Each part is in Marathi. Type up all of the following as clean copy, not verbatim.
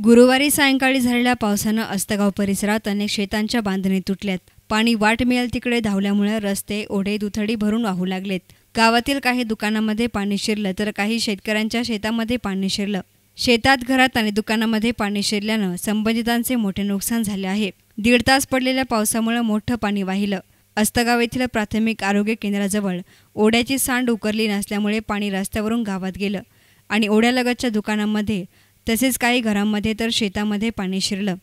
गुरुवारी सायंकाळी झालेल्या पावसानं अस्तगाव परिसरात अनेक शेतांच्या बांधणी तुटल्यात। पाणी वाट मिळेल तिकडे धावल्यामुळे रस्ते, ओढे, दुथडी भरून वाहू लागलेत। गावातील काही दुकानांमध्ये पाणी शिरलं तर काही शेतकऱ्यांच्या शेतामध्ये पाणी शिरलं। शेतात, घरात आणि दुकानामध्ये पाणी शिरल्यानं संबंधितांचे मोठे नुकसान झाले आहे। 1.5 तास पडलेल्या पावसामुळे मोठं पाणी वाहिलं। अस्तगाव येथील प्राथमिक आरोग्य केंद्राजवळ ओढ्याची सांड उकरली नसल्यामुळे पाणी रस्त्यावरून गावात गेलं आणि ओढ्यालगतच्या दुकानांमध्ये तसेच काही घरांमध्ये तर शेतामध्ये पाणी शिरलं।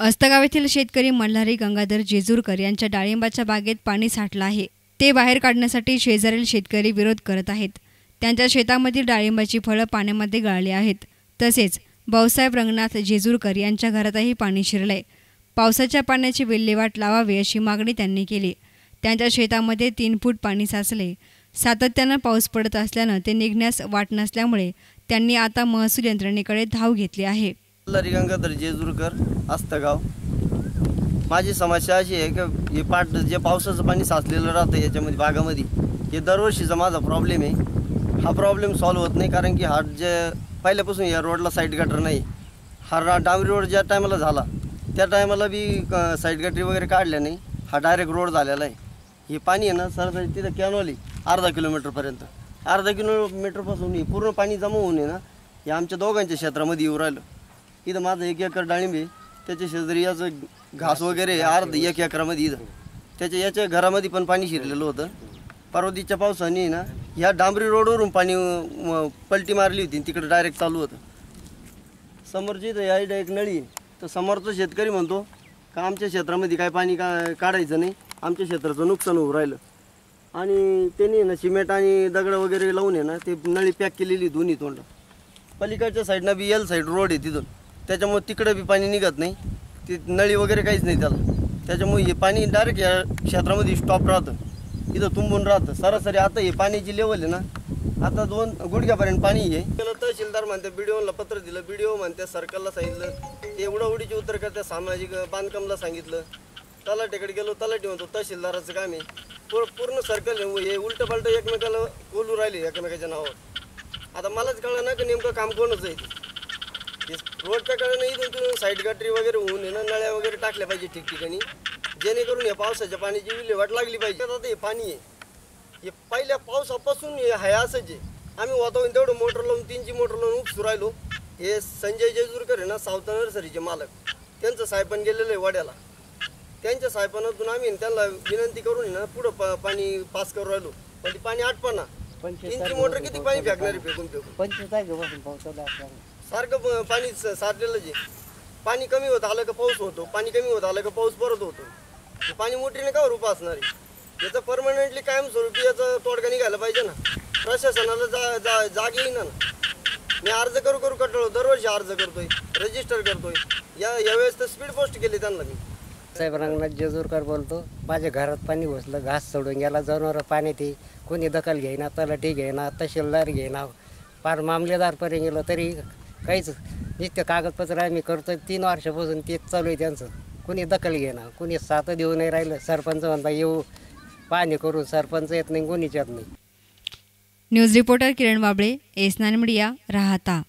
अस्तगाव येथील शेतकरी मल्हारी गंगाधर जेजूरकर यांच्या डाळिंबाच्या बागेत पाणी साठलं आहे। ते बाहेर काढण्यासाठी शेजारील शेतकरी विरोध करत आहेत। त्यांच्या शेतामधील डाळिंबाची फळं पाण्यामध्ये गळाली आहेत। तसेच भाऊसाहेब रंगनाथ जेजूरकर यांच्या घरातही पाणी शिरलंय। पावसाच्या पाण्याची विल्हेवाट लावावी अशी मागणी त्यांनी केली। त्यांच्या शेतामध्ये 3 फूट पाणी साचले। सातत्यानं पाऊस पडत असल्यानं ते निघण्यास वाट नसल्यामुळे त्यांनी आता महसूल यंत्रणेकडे धाव घेतली आहे। मल्हारी गंगाधर जेजूरकर, अस्तगाव। माझी समस्या अशी आहे की हे जे पावसाचं पाणी साचलेलं राहतं याच्यामध्ये बागामध्ये, हे दरवर्षीचा माझा प्रॉब्लेम आहे। हा प्रॉब्लेम सॉल्व्ह होत नाही कारण की हा जे पहिल्यापासून या रोडला साईड गटर नाही। हा डांबरी रोड ज्या टायमाला झाला त्या टायमाला बी साईड गटरी वगैरे काढल्या नाही। हा डायरेक्ट रोड झालेला आहे। हे पाणी आहे ना सरासरी तिथं कॅनॉली अर्धा किलोमीटरपर्यंत, अर्धा किलोमीटरपासून हे पूर्ण पाणी जमा होऊन आहे ना हे आमच्या दोघांच्या क्षेत्रामध्ये येऊ राहिलं। इथं माझं 1 एकर डाळिंब आहे, त्याच्या शेजारी याचं घास वगैरे अर्ध 1 एकरामध्ये इथं याच्या घरामध्ये पण पाणी शिरलेलं होतं। परवादीच्या पावसाने ना ह्या डांबरी रोडवरून पाणी पलटी मारली होती, तिकडे डायरेक्ट चालू होतं। समोरची इथं या एक नळी आहे, तर समोरचा शेतकरी म्हणतो का आमच्या क्षेत्रामध्ये काय पाणी काढायचं नाही, आमच्या क्षेत्राचं नुकसान होऊ राहिलं। आणि त्यांनी ना सिमेंट आणि दगड वगैरे लावून आहे ना ते नळी पॅक केलेली दोन्ही तोंड। पलीकडच्या साईडनं बी एल साईड रोड आहे तिथून, त्याच्यामुळे तिकडे बी पाणी निघत नाही, ती नळी वगैरे काहीच नाही त्याला। त्याच्यामुळे हे पाणी डायरेक्ट या क्षेत्रामध्ये स्टॉप राहतं, इथं तुंबून राहतं सरासरी। आता हे पाण्याची लेवल आहे ना आता 2 गुडघ्यापर्यंत पाणी आहे। त्याला तहसीलदार म्हणते, BDOला पत्र दिलं, BDO म्हणते सर्कलला सांगितलं, ते उडीचे उत्तर करते, सामाजिक बांधकामला सांगितलं, तलाठीकडे गेलो, तलाठी म्हणतो तहसीलदाराचं काम आहे। पूर्ण सर्कल हे उलटं पालटं एकमेकाला बोलू राहिले एकमेकाच्या नावावर। आता मलाच कळलं ना की नेमकं काम कोणच आहे ते। रोडच्या कडेनं इथून साईड गटरी वगैरे होऊन आहे ना नळ्या वगैरे टाकल्या पाहिजे ठिकठिकाणी, जेणेकरून या पावसाच्या पाण्याची विल्हेवाट लागली पाहिजे। आता हे पाणी आहे हे पहिल्या पावसापासून हे आहे असंच आहे। आम्ही वातावरण तेवढं मोटर लावून 3ची मोटर लावून उपसू राहिलो। हे संजय जेजूरकर आहे ना सावत नर्सरीचे मालक, त्यांचं सायपन गेलेलं आहे वड्याला। त्यांच्या सायपनातून आम्ही त्यांना विनंती करून ना पुढं पाणी पास करू राहिलो, पण ती पाणी आटपना। 3ची मोटर किती पाणी फेकणारी फेकून 25 तारखेपासून पावसाला सारखं पाणी साठलेलं जे पाणी कमी होत आलं का पाऊस होतो, पाणी कमी होत आलं का पाऊस परत होतो। पाणी मोटरीने का रूप असणार आहे, याचं परमनंटली कायमस्वरूपी याचा तोडगा निघायला पाहिजे ना। प्रशासनाला जाग येईना ना। मी अर्ज करू कटळो, दरवर्षी अर्ज करतोय, रजिस्टर करतोय, यावेळेस तर स्पीड पोस्ट केली त्यांना मी। साहेब रंगनाथ जेजूरकर बोलतो। माझ्या घरात पाणी घुसलं, घास सोडून गेला, जनावरं पाण्यात आहे, कोणी दखल घेईना, तलाठी घेईना, तहसीलदार घेईना, फार मामलेदारपर्यंत गेलो तरी काहीच नित्य कागदपत्र आम्ही करतो। 3 वर्षापासून तेच चालू आहे त्यांचं, कोणी दखल घेईना, कोणी साथ देऊ नाही राहिलं। सरपंच म्हणता येऊ पाहणी करू, सरपंच येत नाही, कोणीच येत नाही। न्यूज रिपोर्टर किरण वाबळे, एस9 मीडिया, राहता।